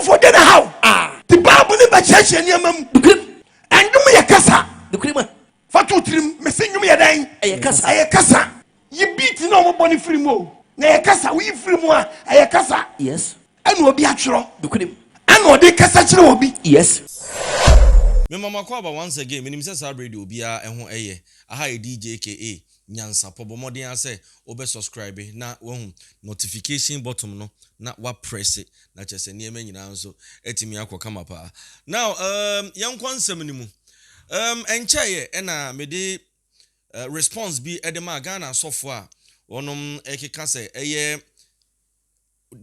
for dinner how? The Bible in my church and you me a casa. The creamer. Fatu trim, messing you me a dime. A casa. You beat no money free mo. Na casa, we free more. A casa. Yes. And will be actual. The cream. And what they casa will be. Yes. Me mama kwaba once again, me nimse sa radio bia ehho eye. Aha DJ KA nyansa pobo modern ase obe subscribe na wo notification button no na wa press it na chese niema nyina nso etimi akoka mapa. Now yankwa nsem ni mu. Encheye na me de response bi edema Ghana sofo a wonom ekeka se eye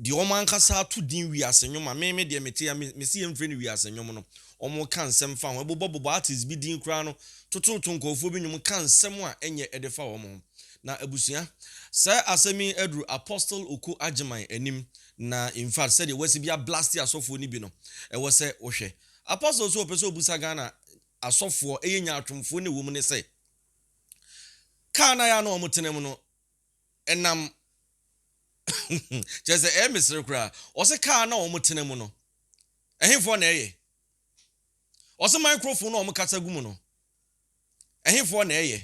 di oman kasa to din wi asenwoma me de meti ya me si emfre ni wi asenwom no omo kan nsem fa ho ebobo artist bi din kra no tototo nkofo bi nyum kan nsem a enye edefa omo na abusua sa asemi edru Apostle Okoh Agyemang anim na in fact said the wesi bia blast asofo ni bi no e wo se ohwe Apostle so opeso obusa Ghana asofo eyenya atwomfo ne wo mu ne se kana ya no omotenem no enam just a emissary cry or say car na omotenem no ehimfo na eye or say microphone no omkata gumu no ehimfo na eye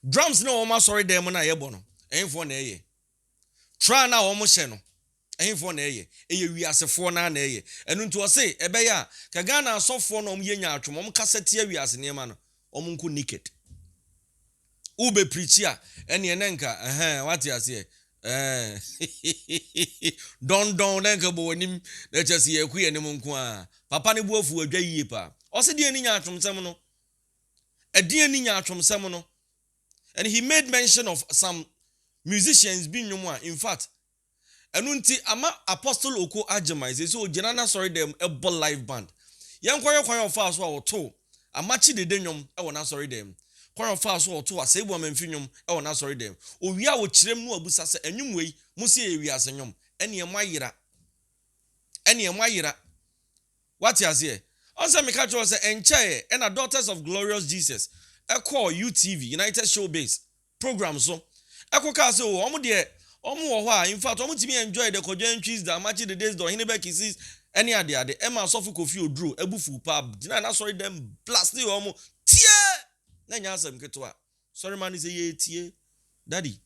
drums na oma sorry dem na yebo no ehimfo na eye try na omo hye no ehimfo na eye wiasefo na eye enu nti o say ebe ya ka Ghana asofo na omyenya atwom omkasa tie wiase niema no omunku naked ube preachia ene nenka what you say don nenka bo nim na chese ye ku ye nim nko a papa ne buafu adwa yie pa o se de ni nya atwomsem no ade ni nya atwomsem no and he made mention of some musicians being nyom in fact enu nti ama Apostle Okoh Agyemang say so ginana sorry them a live band yankwa kwan of fast so to amachi de nyom e wona sorry them kwan fa so to asebu amamfinyum e wona sorry dem owia wo kirem no abusa se anwumwei musi ewi asenyum ene mayira what you say onse me catch us enche and Daughters of Glorious Jesus e call UTV United Showbase program so e ko ka se o omo de omo wo ho a in fact omo timi enjoy the Korean cheese da match the days do hinebe kisses any ade e ma sofu kofi oduro ebufu pa dina na sorry dem blast omo tie na nyasem ketwa sorry man is ye tie daddy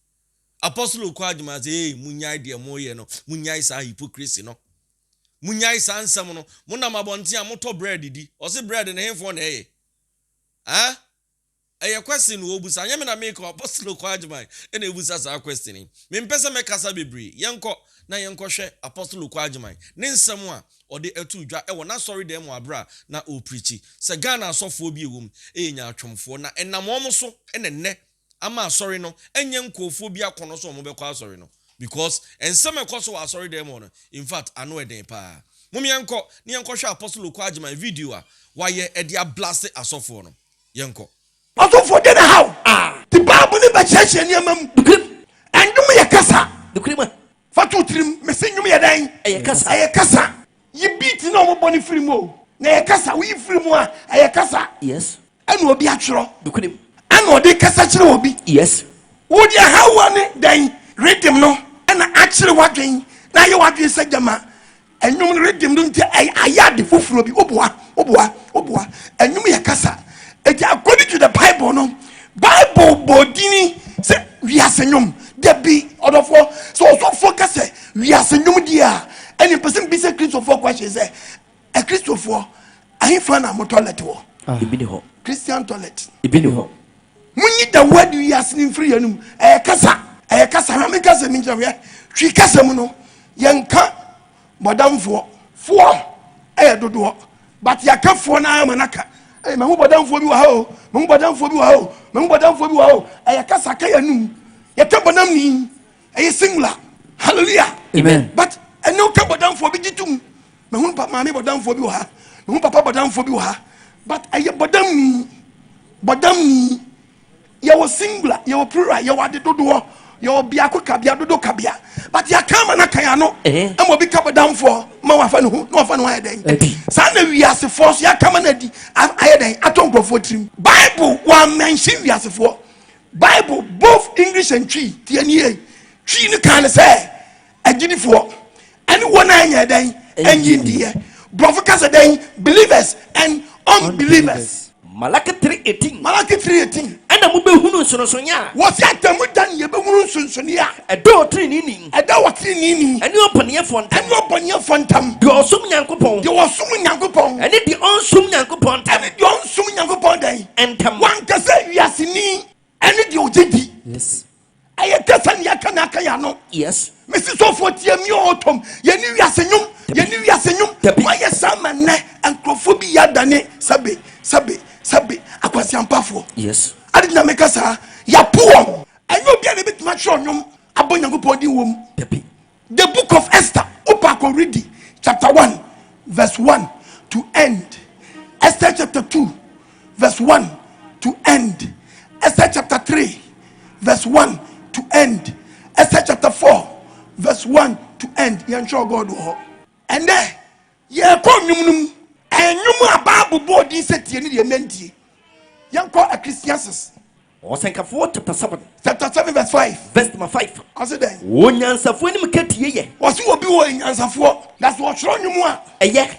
Apostle Okoh Agyemang say munyai de moye no munyai sa hypocrisy no munyai sa ansem no munam abonte a moto bread di o se bread na hemfo na eye eye question wo busa anya me na make Apostle Okoh Agyemang ena ebusa sa question me mpese me kasa bebre yenko na yenko hwe Apostle Okoh Agyemang ne nsem a ode atu dwa e wona sorry dem abra na o preachi se Ghana asofo bi ewum enya atwomfo na enamom so enenne ama sorry no enye nkofo bi akono so mo be kwa sorry no because ensem ekoso wa sorry dem no in fact ano eden pa mum yenko ne yenko hwe Apostle Okoh Agyemang video a waye edia blast asofo no yenko asofo de na how the Bible in my church and yamam and you me a casa the creamer fatu trim messing you me a dime a casa you beat no money free mo na casa we free mo a casa yes and will be actual the cream and what they casa will be yes would you how one then read them no and actually what doing now you want to say jama and you read them don't I had the full be oboa and you me a casa according to the Bible no Bible bodini say we are senyum there be other for so focus we are senyum dia any person be say Christopher question say a Christopher I find a toilet wo Christian toilet ibini munyi the word we are seeing free anum kasa na me kasa mi njawe twi kasa mu no yenka bodamfo dodo but yakafo na amanaka me hu bodamfo bi wa ho me hu bodamfo bi wa ho kasa ka yanum yetabonam ni singular hallelujah amen but eno ka bodamfo bi gitum me hu papa me bodamfo bi wa ha me hu papa bodamfo bi wa ha but bodam ni ye was singular ye was plural ye was dodo ye was biako kabia dodo kabia but ya kama na kan no e mo bi ka bodamfo ma wa fa no hu no wa fa no ayeden sa na wiase force ya kama na di ayeden atonkrofo trim Bible wa mention wiase for Bible both English and Twi tie ni e Twi ni kan say agyinifo and anyone and India. Prophets believers and unbelievers. Malachi 3:18. Malachi 3:18. And a mube sonya. Was that the Mudan Yabun Sonia? A door training. A door training. And you open your font. And you open your fontam. You are sum yankupon. You are sum yankupon. And it the on sum yankupon. And it don't sum yankupon day. And come one can say Yasini. And it you did. Yes. I can Yakanakayano. Yes. Mrs. Sophia Miotom. Yenu Yasenum. Yenu Yasenum. Why is some and Crophobia Dane Sabe. Akwasiam pafo. Yes. I didn't make us ya poor. I know be a bit much on you. The book of Esther, Opako ready, chapter 1, verse 1 to end. Esther chapter 2, verse 1 to end. Esther chapter 3, verse 1 to end. Esther chapter 4, verse 1 to end. Yansho God. And there, ye come and you more Bible board in set the menti. Young call a Christian's. Or think of what chapter 7. Chapter 7, verse 5. Verse number 5. I said, one answer for him get ye. Was you be in answer for? That's what's wrong you more. A yeah.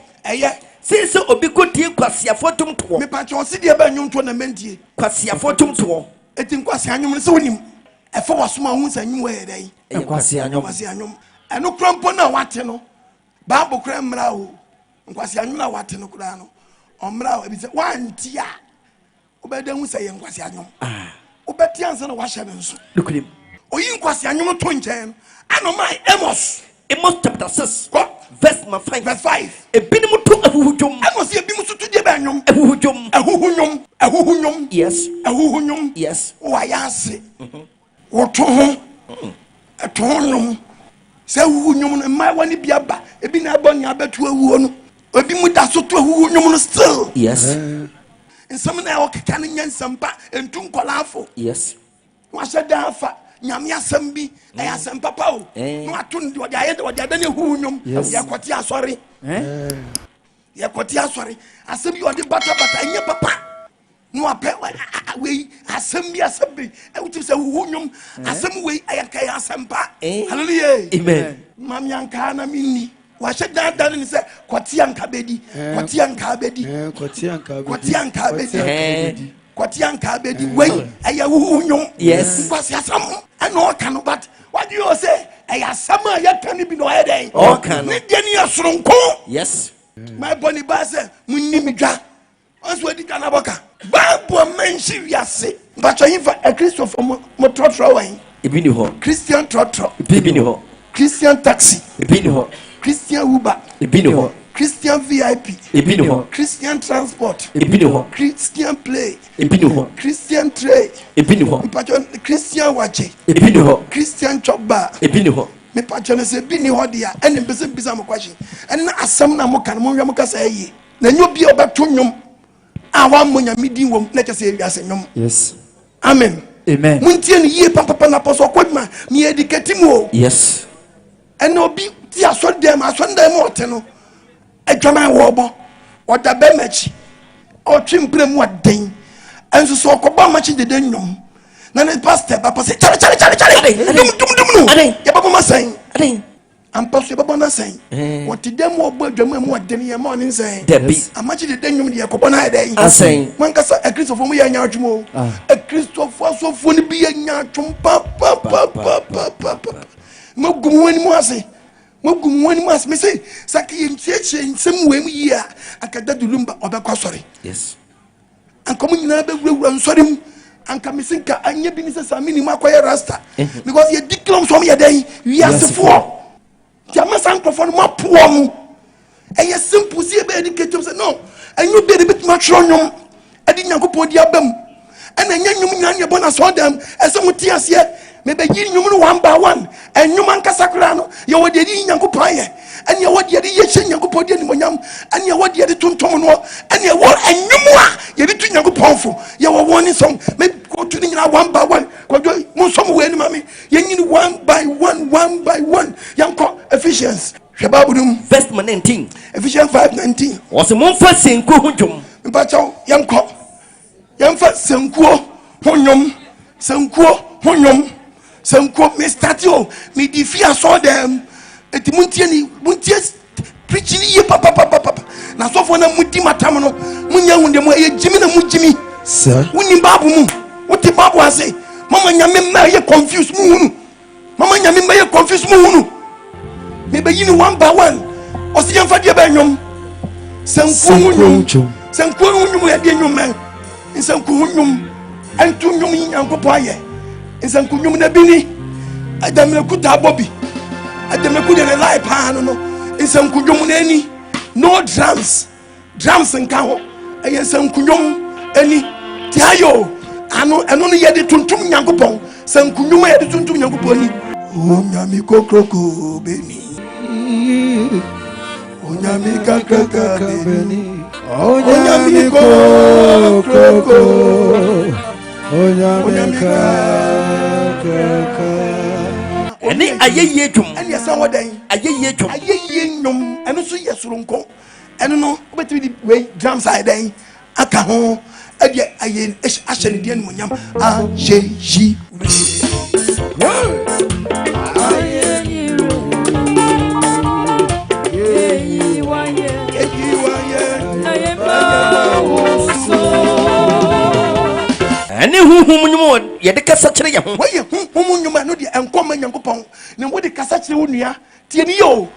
Say so or be good dear Quasia for tum to me patch on city about you to an menti. Quasia for tum to. It in Quasianum so him. A four small wounds and you wear day. And Quasianum. And no crampon what you know. Bible cram now. Quasianum what no crano. On brow, it's 1 tia. Obedem say in Quasianum. Obetians and Washamans. Look at him. O in Quasianum Twinchen. I know my Amos. Amos chapter 6. What? Verse number 5. Verse 5. A binimu to a hujum. I must see a bimus to Debanum. A hujum. A huhunum. A huhunum. Yes. A huhunum. Yes. Oh, I ask. What to home? A tonum. Say who and my one biaba. A bin a bunny about to a woman. A bimuda so to a huhunum still. Yes. And some now can yen sampa and tunkolafo. Yes. What's a dafa? Yamia Sambi, I am some papa. No, I couldn't do what I had what I didn't who Yakotia, sorry. Yakotia, sorry. I said you are the butter, but I never papa. No, I pay we assembly assembly. I would say who some way I can sampa. Hallelujah. Amen. Mamyankana mini. Wash it down and say, Quatian Kabedi, Quatian Kabedi, Quatian Kabedi. Quatian Kabedi, way, I yes, was some. I know I can, but what do you say? I have summer yet can be no headache. Oh, can yes, my bonny bass, Munimija. That's what it can aboka. Babu mention yase, but I invite a Christopher Motrotro, Christian Trotro, Christian Taxi, Christian Uber, Christian VIP, Christian Transport, Christian Play, Christian Trade, Christian Watch, Christian Chop Bar, me patron say bini hodia and in person bizam question and na asam na mo kan mo nwam ka say na nyo bia obeto nwom a wa mo nya midi wom na che say wiase nwom. Yes, amen, amen. Muntie ni ye papa na apostle Kodma me educate mu. Yes, and obi ti asodem ote no adwama wo oda be machi o twimprem mu aden enso so okoba machi de nwom na ne pastor papa say chale dum no ya papa ma say am pastor papa na say what dem wo adwama mu aden ye ma on say amachi de nwom de yakobo na aden asen man kasa a Christopher mu ya nya atwumo a Christopher so fo ni bi ya nya atwum papa mo gumwani mu ase Mogumwani mas me say saki nchieche nsem wem yi a akada dulumba obekwa sori. Yes. Anka mu nyina be wura nsori mu anka me sinka anya bi ni se sami ni makoye rasta because ye diklom so me ye den wi asefo. Ti amasa nkofo no mapo mu. Eye simple si e be educate say no anyu be de bit ma tro nwom edi nyankopon di abam ana nya nwom nya nya bona so dem ese muti ase me be yi nwom no one by one enwom ankasa kra no ye wo de di nyankopon ye ene ye wo de ye hye nyankopon de nimonyam ene ye wo de tontom no ene ye wo enwom a ye de tu nyankopon fo ye wo woni som me go to ni one by one ko do mo som we ni mami ye nyini one by one yanko Ephesians Shababudum verse 19 Ephesians 5:19 was mo fa senku hujum mbacho yanko yamfa senkuo honyom senkuo me start yo me defia so dem eti muntie preaching ye papa na so for na mudi matam no munya hunde mo ye Gyimii na Gyimii sir woni babu mu wote babu ase mama nyame ma ye confused mu hunu mama nyame ma ye confused mu hunu me be yini one by one osiyan fa de ba nwom sanku nwom ya de nwom man sanku nwom antu nwom nyankopɔ ayɛ sanku nwom na bini adamle kuta bobi adamle kuta ne live pa no sanku nwom na ani no drums nka ho ɛyɛ sanku nwom ani tiayo ano no yɛde tuntum nyankopɔ sanku nwom yɛde tuntum nyankopɔ ani onyame kokroko beni onyame kakaka beni onyame kokroko onyame kakaka ɛne ayɛyie dwom ɛne ɛsɛ wɔdan ayɛyie dwom ayɛyie nnwom ɛno so yɛ soronko ɛno no wobɛtumi de wei drums ayɛdan aka ho ɛdeɛ ayɛ ahyɛ ne deɛ nomonyam ayɛyi ɛne huhum nwom yɛde kasa kyerɛ yɛ ho wɔyɛ huhum nwom no deɛ ɛnkɔma nyankopɔn na wode kasa kyerɛ wo nua tie ne yo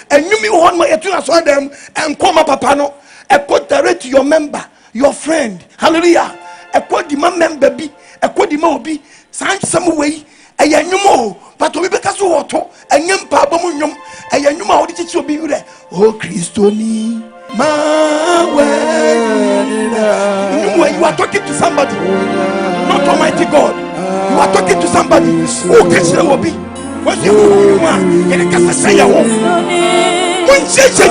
ɛnwumi hɔ no yɛto asɔre dɛm ɛnkɔma papa no ɛkɔ direct to your member your friend hallelujah ɛkɔ di ma member bi ɛkɔ di ma obi saa nsɛm wei ɛyɛ nwom o but obi bɛka so wɔto ɛnyɛ mpaabɔ mu nwom ɛyɛ nwom a wode kyekye obi werɛ o kristoni you are talking to somebody, not Almighty God. You are talking to somebody who catch the hobby. What's your one? Get a cassa say your home. When she said,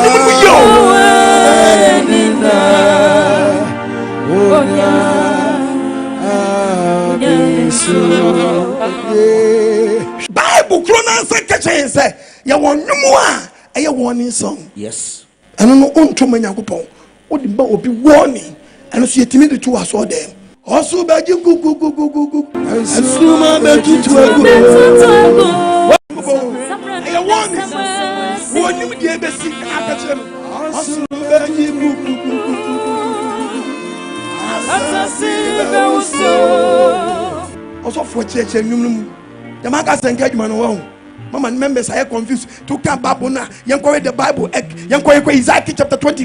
Bible Chronos and say, you want no more. A warning song. Yes. I don't know on to my Yankopon. What the boat will be warning. And so you timid to us all them. Also, bad you go. And soon I bet you to a good. I want this. What you gave a sick aperture. Also, bad you go. Also, for church and you. The Magas and Geimii. Mama members are confused. To come Bible now. You read the Bible. You read Ezekiel chapter 20.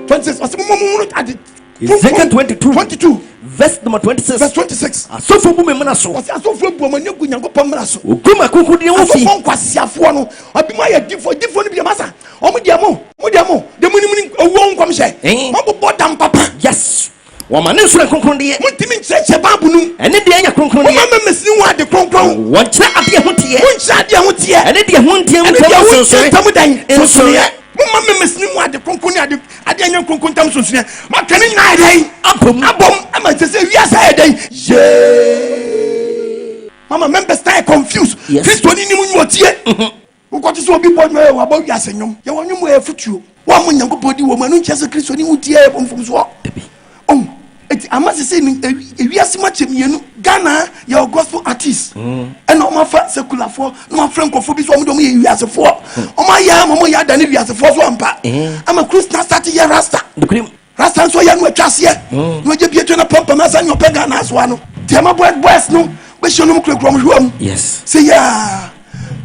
26. Ezekiel 22 verse number 26. Verse 26. So for women manaso. Was so for woman you go Nyankopɔn manaso. Oguma kunkudi won fi. So for kwasiafo no. Abi ma ya difo ni bi masa. Omo dia mo. De muni owo nkom hye. Mo bo dam papa. Yes. Woman in sura kunkun de. Muntimi cheche babu nu. Ene de anya kunkun de. Mama mesini wa de kunkun. Won kira ade ho tie. Won kira ade ho tie. Ene de ho tie mu so. Tamu dan. So mama mesini wa de kunkun ni ade anya kunkun tam so so. Ma kani na dan. Abom ama say wiase dan. Yeah. Mama members stay confused. Kristo ni mu nwotie. Wo ko so obi boy me wa ba wiase nyom. Ye wonwom e futuo. Wa mo Nyankopɔn di wo ma no nkyese Kristo ni wutie e pomfom so. Eti amase say ni ewiase ma chemienu Ghana your gospel artists and no mafa secular for no frankofo bi so omo do ye wiase for omo ya mo ya da ne wiase for so ampa ama Christian start ye rasta rasta so ya no atwase no je bieto na pampa ma sa nyope Ghana so ano tema boys no be show no krekro mo hwam yes say ya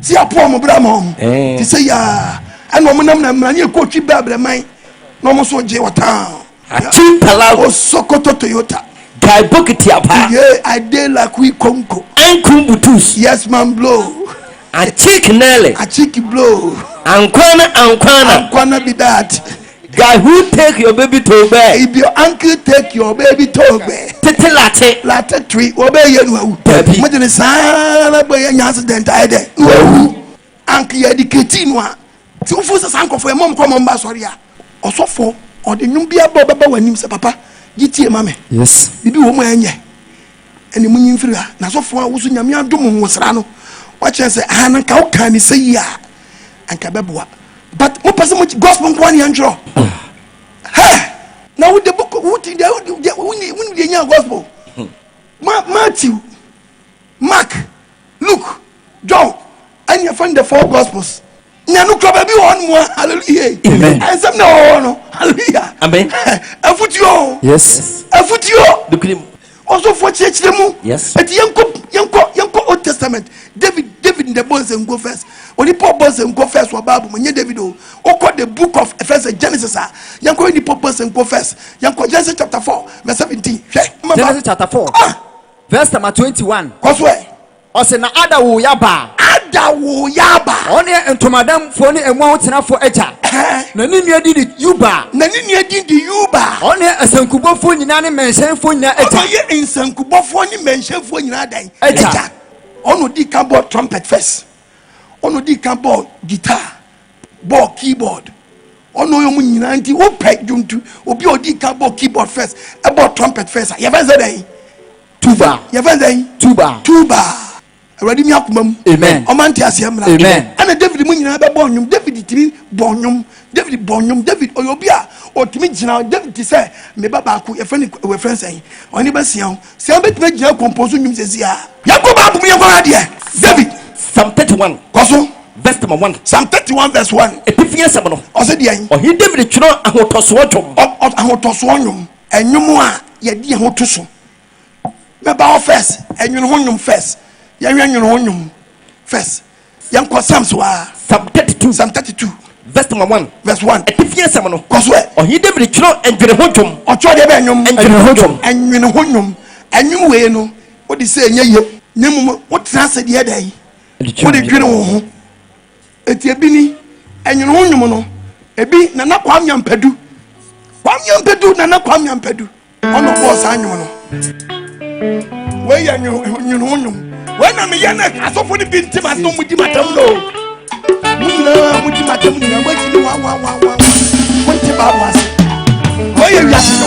si apo mo bra mo ti say ya and no mo nam na mra ne ko twi babre man no mo so je wata Ati Palago Sokoto Toyota. Guy Bokiti Apa. Yeah, I did like we Congo. Enkumbutus. Yes, man, blow. A chick Nelly. A chicky blow. Ankwana be that. Guy who take your baby to bed. If your uncle take your baby to bed. Tete latte tree. Obey you. Baby. What did the son boy and accident I did? Uncle educating one. Two forces uncle for a mom come on Basoria. Also for. Or the Numbia Baba when him say papa, GT mame. Yes. Bibi wo mo enye. Eni munyi mfira na so fo wo so nyame adom wo sra no. Wa che say na ka wo kan ni say ya. Anka beboa. But mo pese mo gospel nko ne antro. Ha! Na wo the book wo ti wo ni nya gospel. Matthew, Mark, Luke, John, and you find the 4 gospels. Nyanu kroba bi won mo, hallelujah. Amen. And some no, hallelujah. Amen. Afutio. Yes. Afutio. Dukrim. Also for church mu. Yes. At yanko Old Testament. David in the bones and go first. Only Paul bones and go first for Bible. When David oko the book of Epistles Genesis. Yanko in the Paul bones and go first. Yanko Genesis chapter 4 verse 17. Genesis chapter 4. Verse number 21. Cause where? Ose na ada wo yaba. Ada wo yaba. One entomadam fo ne enwa wotena fo eja. Na ni nua di yuba. Na ni nua di yuba. One asankubofo nyina ne menhyenfo nyina eja. Ono ye insankubofo ne menhyenfo nyina dan. Eja. Ono di keyboard trumpet first. Ono di keyboard guitar. Ball keyboard. Ono yo mu nyina nti wo peg juntu. Obi odi keyboard keyboard first. About trumpet first. You ever say that? Tuba. You ever say? Tuba. Already me akumam. Amen. Omanti asiamra. Amen. And David mu nyina be bonyum. David timi bonyum. David oyobia otimi gina David ti say me baba ku e friend we friend say oni ba sian say betime gina compose nyum sesia. Yakoba abu yakoba de. David Psalm 31 koso verse number 1. Psalm 31 verse 1. Epifia sabono. O se de yan. O hi David twino ahotoso odwom. Ahotoso nyum. Enwum a ye di ahotoso. Me ba first enwun ho nyum first. Yanwun ho nyum first. Yanko Psalms wa Psalm 32. Psalm 32 verse number 1. verse 1. Epifia sabono. Koso O hi David twino endwene ho dwom. Ocho de be enwum. Enwun ho nyum. Enwum we no. Wo di say enye ye. Nemu wo transe de dai. Wo de dwine wo ho. Eti ebi ni enwun ho nyum no. Ebi na na kwa amyampadu. Kwa amyampadu na na kwa amyampadu. Ono boss anyum no. We ya nyun ho nyum. We na me ye na asofo ni bi ntima no mudi matam no. Muna mudi matam ni na waji wa. Wonti ba was. We ya wiase no.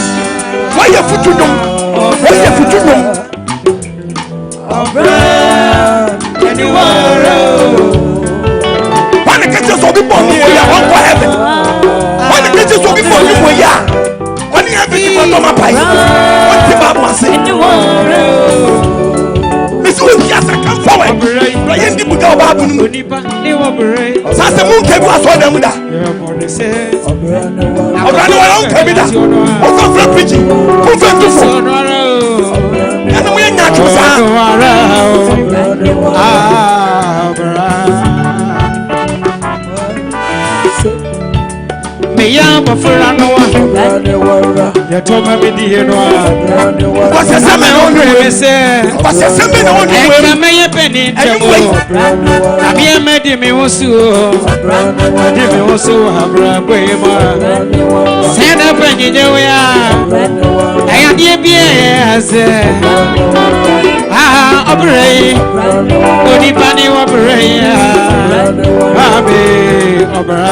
We ya futu no. We ya futu no. When the kids so be born we ya on for heaven. When the kids so be born we ya. When you have to go to my place. Wonti ba was. Misu ya come forward. Ryan di buga ba bu nu. Sasa mun ke bi aso da mu da. Obrano wa on ke bi da. O ko fra preach. O fa tu fo. Ana mu ya nya chu sa. Ya bafura no wa ya toma bidi no Kwase seme no we se kwase seme no e ka me ye peni temo abi e medi mi wosu habra boy ma se na peni je we ya die bi e se obrei odi pani obrei abi obra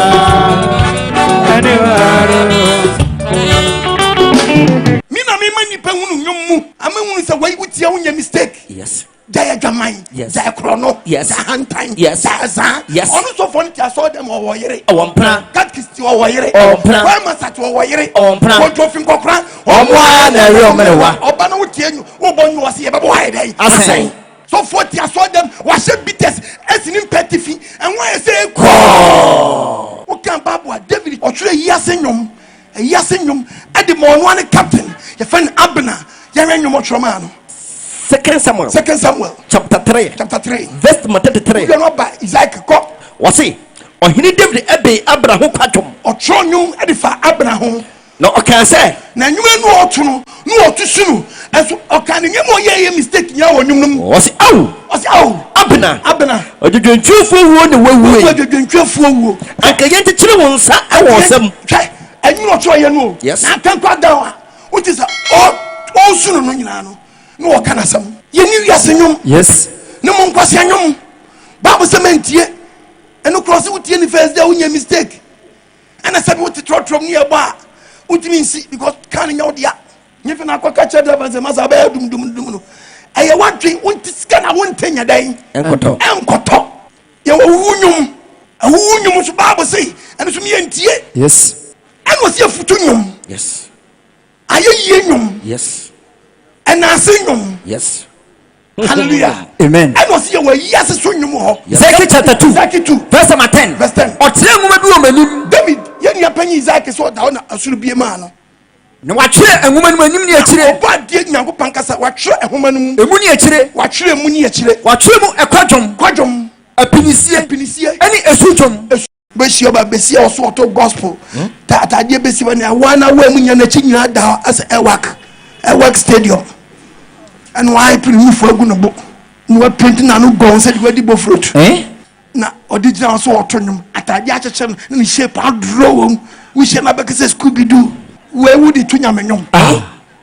Mina me mani pe hunu nyum mu amehunu se wai wutia wonya mistake. Yes. Jaya Gyimii. Yes. Jaya Krono. Yes. Hantan. Yes. Zaza. Yes. Onu so fon ti aso dem owo yere. Owompra. Catkisti owo yere. Owompra. Why must at owo yere? Owompra. Kontro fin kokran. Omo na ri omerewa. Oba na wutie nyu. Wo bonyu wo se ye bebo wa dey. Asen. So for ti aso dem wa she bites esini petifi and why say ko. O kan babu David otwere yase nyom. Yase nyom e de mo no an captain. Ye fan Abner. Ye nyom otwere no. 2 Samuel chapter 3 verse 33. You know by Ezekiel ko. Wasi ohini David ebe Abraham kwadwom. Otwere nyom e de fa Abraham. No okan say na nyuma no otu no otu sunu eso okan nyem oye mistake nya wo nyum no. Wasi awu Abner odwodwentwefo wo ne wawu. Odwodwentwefo wo. Anka ye tikire won sa e wo sam. Anyu no otwere ye no. Yes. Na kan kwa dawa. Uti sa o sunu no nyina no. No okan asam. Ye ni wiase nyum. Yes. Ne mo nkwase nyum. Bible say mentie. Eno cross utie ni first day unya mistake. Ana sabi uti trotrom ni eba. Ultimately, because can't know the if you not catch a driver, must have a dum. I want drink, want to scan, I want 10 a day. And Koto. You wunum, a wunum, Bible say, and it's me and tea. Yes. And was your futunium. Yes. Are you yenum? Yes. And I sing them. Yes. Hallelujah. Amen. I was here where yes so nyum. Ezekiel chapter 2. Ezekiel 2 verse number 10. Verse 10. Otire nwoma bi o manim. David, yen ya panyi Ezekiel so da na asuru bie ma no. Na watire nwoma no manim ne akire. Oba die Nyankopɔn kasa watire ehoma no mu. Emu ne akire. Watire emu ne akire. Watire mu ekwadwom. Kwadwom. Apinisie. Ani esudwom. Besi oba besi also auto gospel. Ta die besi ba na wana wa mu nya na chi nyina da as Ewak stadium. And why put me for a good book? No painting and no gone said where the fruit. Na original so autonomous at a yachan and shape out draw we shall not because Scooby Doo. Where would it to Yamenon?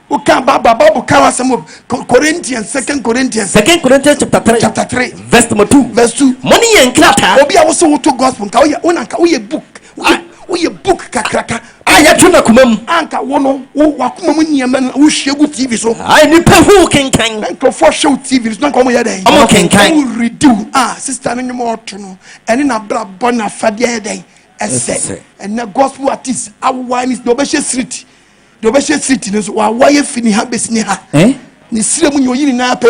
Who can't Baba Kawa some of Corinthians, 2 Corinthians chapter 3 verse 2. Money and clatter. Obi also to gospel. We a book. We a book kakraka. I had to kumam. Anka wono wakuma niaman who shegu TV so. I ni pe who can for show TV is not come here day. Who redo sister no more to and in a bra bona fadia day. Esse and the gospel artist our wine is Dobeshe Street. Dobeshe Street is why fini ha besni ha. Ni sire mu nyoyi na pe.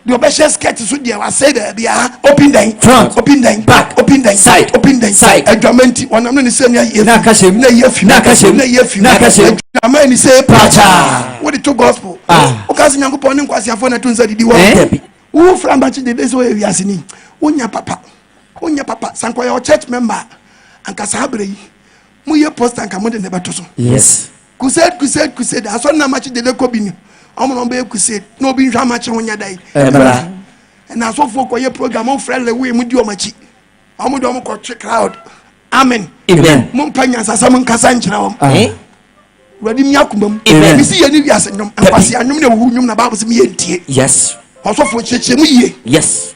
Dobeshe sketch so dia wa say there be open day front, open day back, open day side, open day side. Adwamenti wonam no say na kashem na yefi na kashem na yefi na kashem. Adwamani ni say pacha. What the gospel? O kasi Nyankopɔn ne nkwasiafo na tunza didi wo. Wo fra mbachi de dey so wiase ni. Wonya papa sanko your church member anka sabre yi. Mu ye post anka mo de ne beto so. Yes. Crusade aso na machi de ko bi ni. Omo be crusade no bi hwa machi wonya dai. Na so for ko ye program on friend le we mu di o machi. Omo do omo ko crowd. Amen. Amen. Mo mpanya sasa mo nkasa nkyira wo. Wadi mi akumam. Mi si ye ni wiase nyom. Ampasi anyom na wu nyom na Bible se mi ye ntie. Yes. Oso for cheche mu ye. Yes.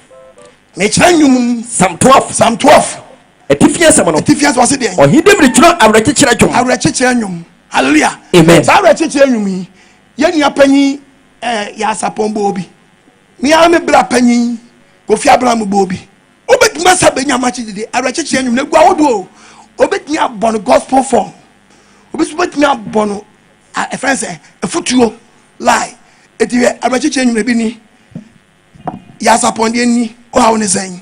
Me kyira nyom Psalm 12. Etifias was it there. Oh, he didn't return our recheche nyom. Hallelujah. Amen. Sa recheche nyom yi. Ye ni apanyi ya sapombo obi. Mi a me bra panyi Kofi Abraham bobi. Obetuma sabenya machi de recheche nyom na gua wodo. Obetumi abon gospel form. Obetumi abon a friend say a futuo lie. Eti recheche nyom bi ni ya saponde ni o ha woni sen.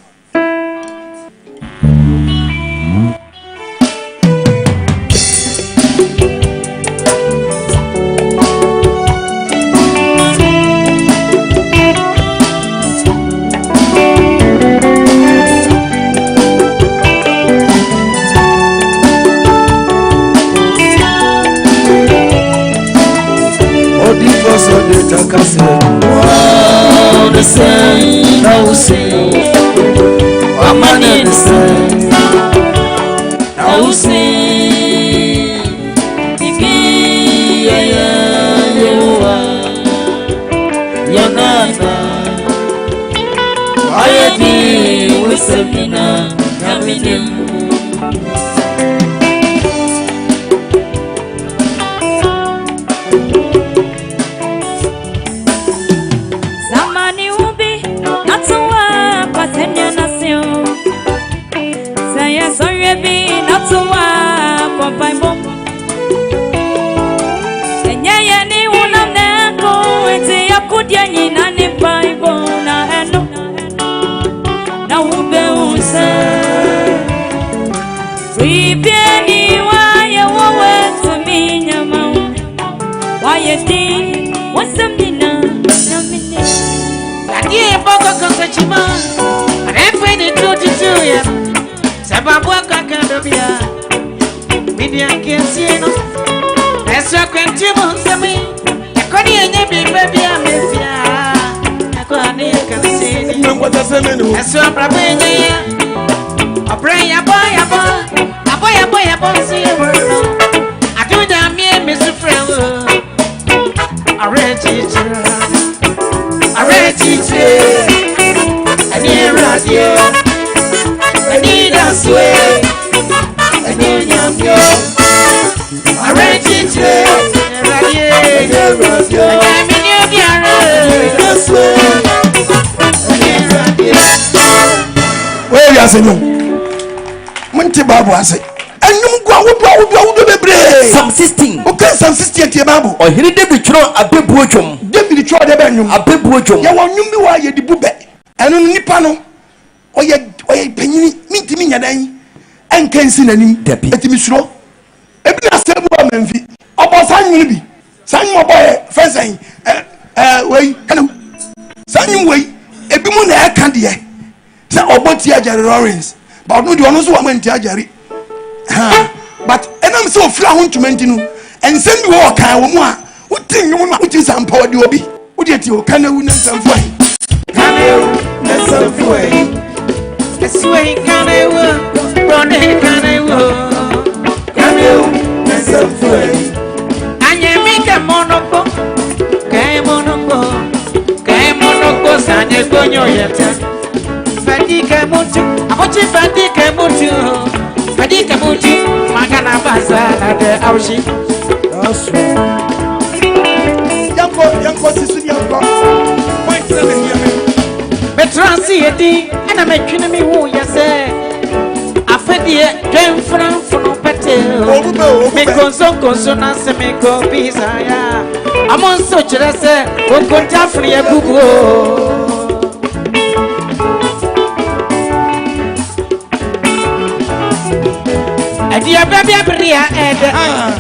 Oh, the same, no same. I'm on the same, no same. You are, you're not. I be with Sabina, coming. Monte Babu ase nyum go wo bebre. Psalm 16. Okay, Psalm 16 tie Bible. Oh, here David chro abebu odwom. David chro de be nyum. Abebu odwom. Ya wo nyum bi wa ye di bube. Eno nipa no oye panyini mintimi nyadan enkansi nanim etimi suro. Ebi na sebu amamfi. Obo sanwini bi. Sanwini obo ye fensan wey kana sanwini wey ebi mu na aka de ye. Say oboti ajare Lawrence. But no the one so am nti ajare. But enam so ofra ho ntumenti no ensem bi wo kan wo mu a wotin nyum na wotin sampa de obi. Wo de ti o kana wu na samfo ai. Kana wu na samfo ai. Eswe kana wu, rone kana wu. Kana wu na samfo ai. Anye mi ke monoko. Ke monoko sanye gonyo yeta. Fadika mutu, amochi fadika mutu. Fadika mutu, magana baza na de aushi. That's right. Yanko sisu yanko. Point 7 here. Betransi edi, ana metwene mi hu yase. Afedie twemfra mfono pete. Me konso na se me ko bizaya. Amonso kire se okonta fri ebugo. Dia baby bria ede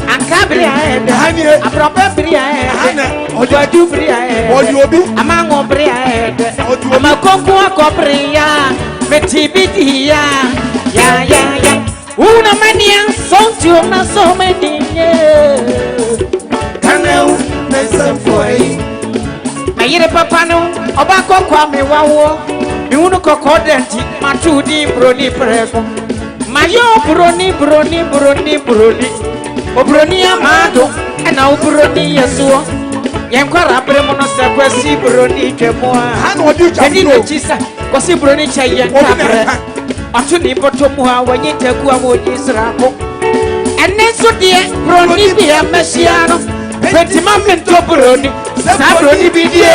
anka bria ede aproba bria ede odu bria ede obi amango bria ede amakonko akobria metibidia ya una mania sonto na so medinye kanau na samfoi mayire papa no oba kokwa me wawo mi unu kokodenti matudi broni preko mayo broni obroni amado ena obroni yesuo yenkwara bremo no se kwasi broni twemwa ha no odi eni no chisa kwasi broni chaye nkabre atu ni botomu ha wanyitaku amoji srako ene so de broni bia mesiano betima mento broni sa broni bidie